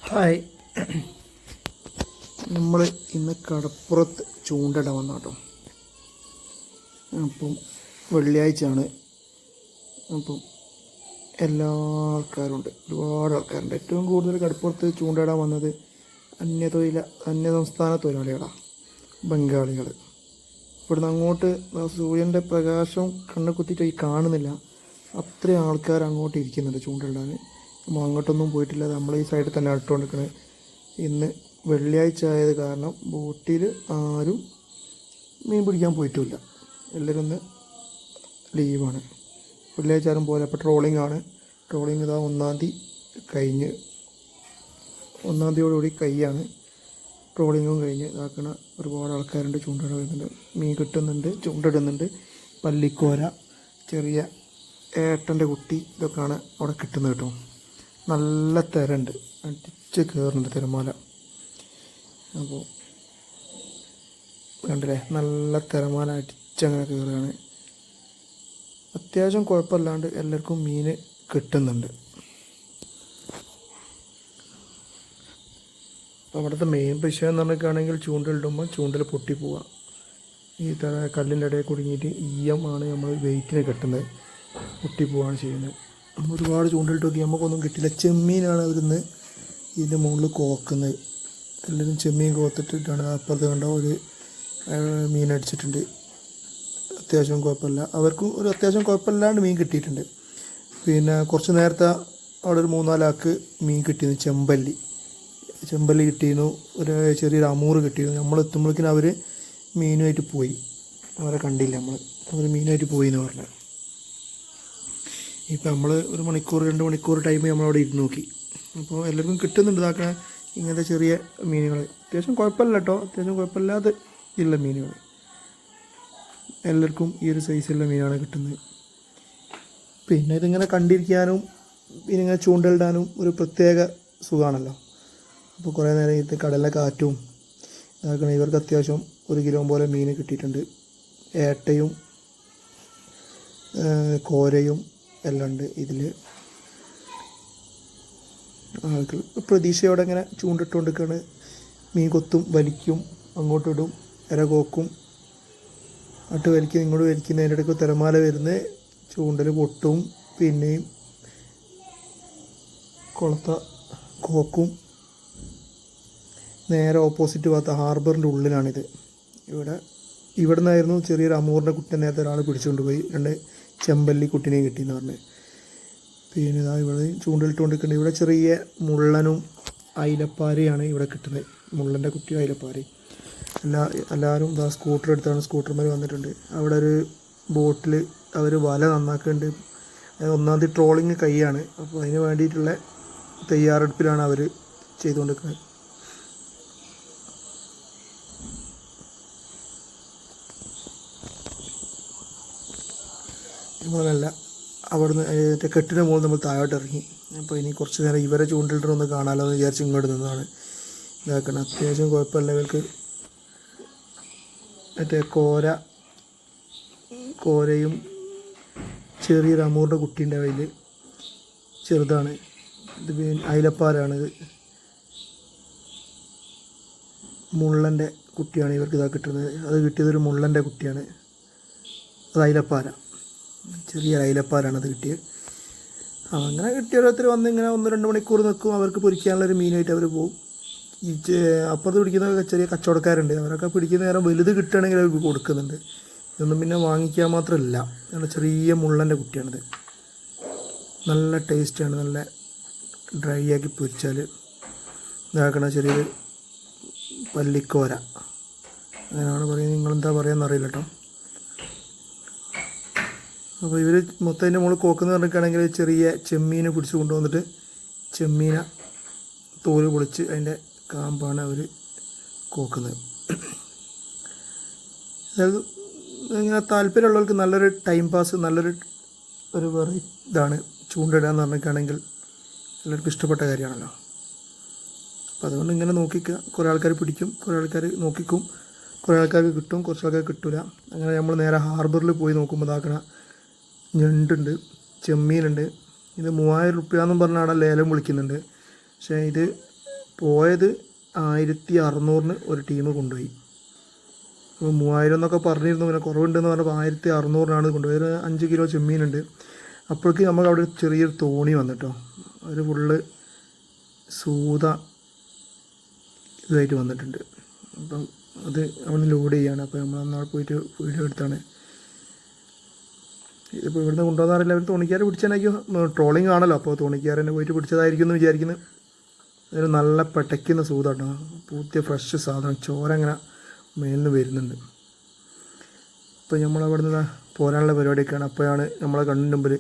Hi, നമ്മൾ ഇന്ന് കടപ്പുറത്ത് ചൂണ്ടയിടാൻ വന്ന കേട്ടോ. അപ്പം വെള്ളിയാഴ്ചയാണ്. അപ്പം എല്ലാ ആൾക്കാരും ഉണ്ട്, ഒരുപാട് ആൾക്കാരുണ്ട്. ഏറ്റവും കൂടുതൽ കടപ്പുറത്ത് ചൂണ്ടയിടാൻ വന്നത് അന്യസംസ്ഥാന തൊഴിലാളികളാണ്, ബംഗാളികൾ. ഇവിടുന്ന് അങ്ങോട്ട് സൂര്യൻ്റെ പ്രകാശം കണ്ണ് കുത്തിയിട്ട് കാണുന്നില്ല, അത്രയും ആൾക്കാർ അങ്ങോട്ട് ഇരിക്കുന്നുണ്ട് ചൂണ്ടയിടാൻ. നമ്മൾ അങ്ങോട്ടൊന്നും പോയിട്ടില്ല, നമ്മൾ ഈ സൈഡിൽ തന്നെ ഇട്ടുകൊണ്ടിരിക്കുന്നത്. ഇന്ന് വെള്ളിയാഴ്ച ആയത് കാരണം ബോട്ടിൽ ആരും മീൻ പിടിക്കാൻ പോയിട്ടുമില്ല, എല്ലാവരും ഇന്ന് ലീവാണ്. വെള്ളിയാഴ്ച ആരും പോലെ. അപ്പോൾ ട്രോളിംഗ് ആണ്. ട്രോളിംഗ് ഇതാ 1-ാം തീയതി കഴിഞ്ഞ്, 1-ാം തീയതിയോടുകൂടി കൈയാണ്. ട്രോളിങ്ങും കഴിഞ്ഞ് ഇതാക്കണ ഒരുപാട് ആൾക്കാരുണ്ട്, ചൂണ്ടയിടാൻ വരുന്നുണ്ട്, മീൻ കിട്ടുന്നുണ്ട്, ചൂണ്ടയിടുന്നുണ്ട്. പല്ലിക്കോര, ചെറിയ ഏട്ടൻ്റെ കുട്ടി, ഇതൊക്കെയാണ് അവിടെ കിട്ടുന്നത് കേട്ടോ. നല്ല തിരണ്ട്, അടിച്ച് കയറുന്നുണ്ട് തിരമാല. അപ്പോൾ കണ്ടില്ലേ, നല്ല തിരമാല അടിച്ചങ്ങനെ കയറുകയാണ്. അത്യാവശ്യം കുഴപ്പമില്ലാണ്ട് എല്ലാവർക്കും മീൻ കിട്ടുന്നുണ്ട്. അപ്പോൾ അവിടുത്തെ മെയിൻ വിഷയം എന്ന് പറഞ്ഞിട്ടാണെങ്കിൽ ചൂണ്ടലിടുമ്പോൾ ചൂണ്ടൽ പൊട്ടിപ്പോവുക. ഈ കല്ലിൻ്റെ ഇടയിൽ കുടുങ്ങിയിട്ട് ആണ് നമ്മൾ വെയിറ്റിന് കെട്ടുന്നത്, പൊട്ടിപ്പോവാണ് ചെയ്യുന്നത്. ഒരുപാട് ചൂണ്ടലിട്ട് നോക്കി നമുക്കൊന്നും കിട്ടില്ല. ചെമ്മീനാണ് അവരിന്ന് ഇതിൻ്റെ മുകളിൽ കോക്കുന്നത്. എല്ലാവരും ചെമ്മീൻ കോത്തിട്ടിട്ടാണ്. അപ്പുറത്ത് കണ്ട ഒരു മീൻ അടിച്ചിട്ടുണ്ട്, അത്യാവശ്യം കുഴപ്പമില്ല. അവർക്കും ഒരു അത്യാവശ്യം കുഴപ്പമില്ലാണ്ട് മീൻ കിട്ടിയിട്ടുണ്ട്. പിന്നെ കുറച്ച് നേരത്തെ അവിടെ ഒരു 3-4 ആൾക്ക് മീൻ കിട്ടിയിരുന്നു. ചെമ്പല്ലി കിട്ടിയിരുന്നു, ഒരു ചെറിയൊരു അമൂറ് കിട്ടിയിരുന്നു. നമ്മൾ എത്തുമ്പോഴേക്കിനും അവർ മീനുമായിട്ട് പോയി, അവരെ കണ്ടില്ല നമ്മൾ. അവർ മീനുമായിട്ട് പോയി എന്ന് പറഞ്ഞത്. ഇപ്പം നമ്മൾ 1 മണിക്കൂർ 2 മണിക്കൂർ ടൈം നമ്മളവിടെ ഇരുന്ന് നോക്കി. അപ്പോൾ എല്ലാവർക്കും കിട്ടുന്നുണ്ട് ഇതാക്കാൻ ഇങ്ങനത്തെ ചെറിയ മീനുകൾ. അത്യാവശ്യം കുഴപ്പമില്ല കേട്ടോ, അത്യാവശ്യം കുഴപ്പമില്ലാതെ ഉള്ള മീനുകൾ. എല്ലാവർക്കും ഈ ഒരു സൈസുള്ള മീനാണ് കിട്ടുന്നത്. പിന്നെ ഇതിങ്ങനെ കണ്ടിരിക്കാനും പിന്നെ ഇങ്ങനെ ചൂണ്ടലിടാനും ഒരു പ്രത്യേക സുഖമാണല്ലോ. അപ്പോൾ കുറേ നേരം ഇത് കടലിലെ കാറ്റും ഇതാക്കണം. ഇവർക്ക് അത്യാവശ്യം 1 കിലോ പോലെ മീൻ കിട്ടിയിട്ടുണ്ട്. ഏട്ടയും കോരയും എല്ലാം ഉണ്ട് ഇതിൽ. ആൾക്ക് പ്രതീക്ഷയോടെ ഇങ്ങനെ ചൂണ്ടിട്ടുകൊണ്ടിരിക്കുകയാണ്. മീൻ കൊത്തും, വലിക്കും, അങ്ങോട്ട് ഇടും, ഇര കോക്കും, അട്ട് വലിക്കും, ഇങ്ങോട്ട് വലിക്കുന്നതിൻ്റെ ഇടയ്ക്ക് തിരമാല വരുന്നത്, ചൂണ്ടൽ പൊട്ടും, പിന്നെയും കൊളത്ത കോക്കും. നേരെ ഓപ്പോസിറ്റ് ഭാഗത്ത് ഹാർബറിൻ്റെ ഉള്ളിലാണിത്. ഇവിടെ നിന്നായിരുന്നു ചെറിയൊരു അമൂറിൻ്റെ കുട്ടിയെ നേരത്തെ ഒരാൾ പിടിച്ചുകൊണ്ട് പോയി. 2 ചെമ്പല്ലി കുട്ടിനെ കിട്ടിയെന്ന് പറഞ്ഞ്. പിന്നെ ഇതാ ഇവിടെ ചൂണ്ടലിട്ടുകൊണ്ടിരിക്കുന്നത്. ഇവിടെ ചെറിയ മുള്ളനും അയിലപ്പാരയാണ് ഇവിടെ കിട്ടുന്നത്. മുള്ളൻ്റെ കുട്ടിയും അയിലപ്പാരയും. എല്ലാവരും ഇതാ സ്കൂട്ടർ എടുത്താണ്, സ്കൂട്ടർമാർ വന്നിട്ടുണ്ട്. അവിടെ ഒരു ബോട്ടിൽ അവർ വല നന്നാക്കുന്നുണ്ട്. 1-ാം തീയതി ട്രോളിങ് കൈയാണ്. അപ്പോൾ അതിന് വേണ്ടിയിട്ടുള്ള തയ്യാറെടുപ്പിലാണ് അവർ ചെയ്തുകൊണ്ടിരിക്കുന്നത്. നമ്മളല്ല അവിടുന്ന് കെട്ടിന് മുകളിൽ നമ്മൾ താഴോട്ട് ഇറങ്ങി. അപ്പോൾ ഇനി കുറച്ച് നേരം ഇവരെ ചൂണ്ടിലിട്ടൊന്ന് കാണാമല്ലോ എന്ന് വിചാരിച്ച് ഇങ്ങോട്ട് നിന്നതാണ്. ഇതാക്കണം, അത്യാവശ്യം കുഴപ്പമില്ല. ഇവർക്ക് മറ്റേ കോരയും ചെറിയൊരു അമൂറിൻ്റെ കുട്ടീൻ്റെ കയ്യിൽ ചെറുതാണ്. ഇത് അയിലപ്പാരാണിത്. മുള്ളൻ്റെ കുട്ടിയാണ് ഇവർക്ക് ഇതാ കിട്ടുന്നത്. അത് കിട്ടിയതൊരു മുള്ളൻ്റെ കുട്ടിയാണ്, അത് അയിലപ്പാര, ചെറിയ അയിലപ്പാരാണ് അത് കിട്ടിയത്. അങ്ങനെ കിട്ടിയ ഓരോരുത്തർ വന്ന് ഇങ്ങനെ 1-2 മണിക്കൂർ നിൽക്കും. അവർക്ക് പൊരിക്കാനുള്ളൊരു മീനായിട്ട് അവർ പോകും. ഈ അപ്പുറത്ത് പിടിക്കുന്ന ചെറിയ കച്ചവടക്കാരുണ്ട്, അവരൊക്കെ പിടിക്കുന്ന നേരം വലുത് കിട്ടുകയാണെങ്കിൽ അവർക്ക് കൊടുക്കുന്നുണ്ട്. ഇതൊന്നും പിന്നെ വാങ്ങിക്കാൻ മാത്രമല്ല, നല്ല ചെറിയ മുള്ളൻ്റെ കുട്ടിയാണിത്. നല്ല ടേസ്റ്റാണ്, നല്ല ഡ്രൈ ആക്കി പൊരിച്ചാൽ ഇതാക്കണ ചെറിയൊരു പല്ലിക്കോര അങ്ങനെയാണ് പറയുന്നത്. നിങ്ങളെന്താ പറയുകയെന്ന് അറിയില്ല കേട്ടോ. അപ്പോൾ ഇവർ മൊത്തം അതിൻ്റെ മുകളിൽ കോക്കെന്ന് പറഞ്ഞിട്ടാണെങ്കിൽ ചെറിയ ചെമ്മീനെ പിടിച്ച് കൊണ്ടുവന്നിട്ട് ചെമ്മീനെ തോല് പൊളിച്ച് അതിൻ്റെ കാമ്പാണ് അവർ കോക്കുന്നത്. അതായത് ഇങ്ങനെ താല്പര്യമുള്ളവർക്ക് നല്ലൊരു ടൈം പാസ്, നല്ലൊരു വേറെ ഇതാണ് ചൂണ്ടിടുക എന്ന് പറഞ്ഞിട്ടാണെങ്കിൽ എല്ലാവർക്കും ഇഷ്ടപ്പെട്ട കാര്യമാണല്ലോ. അപ്പോൾ അതുകൊണ്ട് ഇങ്ങനെ നോക്കിക്കുക. കുറേ ആൾക്കാർ പിടിക്കും, കുറേ ആൾക്കാർ നോക്കിക്കും, കുറേ ആൾക്കാർക്ക് കിട്ടും, കുറച്ച് ആൾക്കാർക്ക് കിട്ടില്ല. അങ്ങനെ നമ്മൾ നേരെ ഹാർബറിൽ പോയി നോക്കുമ്പോൾ ഇതാക്കണ ഞണ്ടുണ്ട്, ചെമ്മീനുണ്ട്. ഇത് 3000 രൂപയെന്നും പറഞ്ഞാണ് ലേലം വിളിക്കുന്നുണ്ട്. പക്ഷേ ഇത് പോയത് 1600 ഒരു ടീം കൊണ്ടുപോയി. അപ്പോൾ 3000 എന്നൊക്കെ പറഞ്ഞിരുന്നു, പിന്നെ കുറവുണ്ടെന്ന് പറഞ്ഞപ്പോൾ 1600 കൊണ്ടുപോയി. ഒരു 5 കിലോ ചെമ്മീനുണ്ട്. അപ്പോഴേക്ക് നമുക്ക് അവിടെ ചെറിയൊരു തോണി വന്നിട്ടോ, ഒരു ഫുള്ള് സൂത ഇതായിട്ട് വന്നിട്ടുണ്ട്. അപ്പം അത് അവിടെ ലോഡ് ചെയ്യാണ്. അപ്പോൾ നമ്മൾ അന്നാൾ പോയിട്ട് വീഡിയോ എടുത്താണ്. ഇതിപ്പോൾ ഇവിടുന്ന് കൊണ്ടുവന്നാറില്ല, അവർ തോണിക്കാർ പിടിച്ചാനായിരിക്കും, ട്രോളിങ് ആണല്ലോ, അപ്പോൾ തോണിക്കാർ തന്നെ പോയിട്ട് പിടിച്ചതായിരിക്കും എന്ന് വിചാരിക്കുന്നത്. അതൊരു നല്ല പെട്ടയ്ക്കുന്ന സൂതാട്ടോ, പൂത്തിയ ഫ്രഷ് സാധനം, ചോര അങ്ങനെ മേലിൽ നിന്ന് വരുന്നുണ്ട്. അപ്പോൾ നമ്മളവിടെ നിന്ന് പോരാനുള്ള പരിപാടിയൊക്കെയാണ്. അപ്പോഴാണ് നമ്മളെ കണ്ണിന് മുമ്പിൽ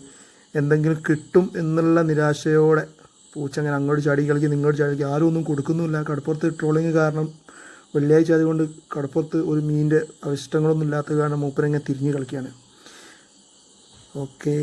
എന്തെങ്കിലും കിട്ടും എന്നുള്ള നിരാശയോടെ പൂച്ച അങ്ങനെ അങ്ങോട്ട് ചാടി കളിക്കും, ഇങ്ങോട്ട് ചാടി കളിക്കും. ആരും ഒന്നും കൊടുക്കുന്നുമില്ല. കടപ്പുറത്ത് ട്രോളിങ് കാരണം വെള്ളിയാഴ്ച അതുകൊണ്ട് കടപ്പുറത്ത് ഒരു മീനിൻ്റെ അവശിഷ്ടങ്ങളൊന്നും ഇല്ലാത്ത കാരണം മൂപ്പരങ്ങനെ തിരിഞ്ഞ് കളിക്കുകയാണ്. ഓക്കെ.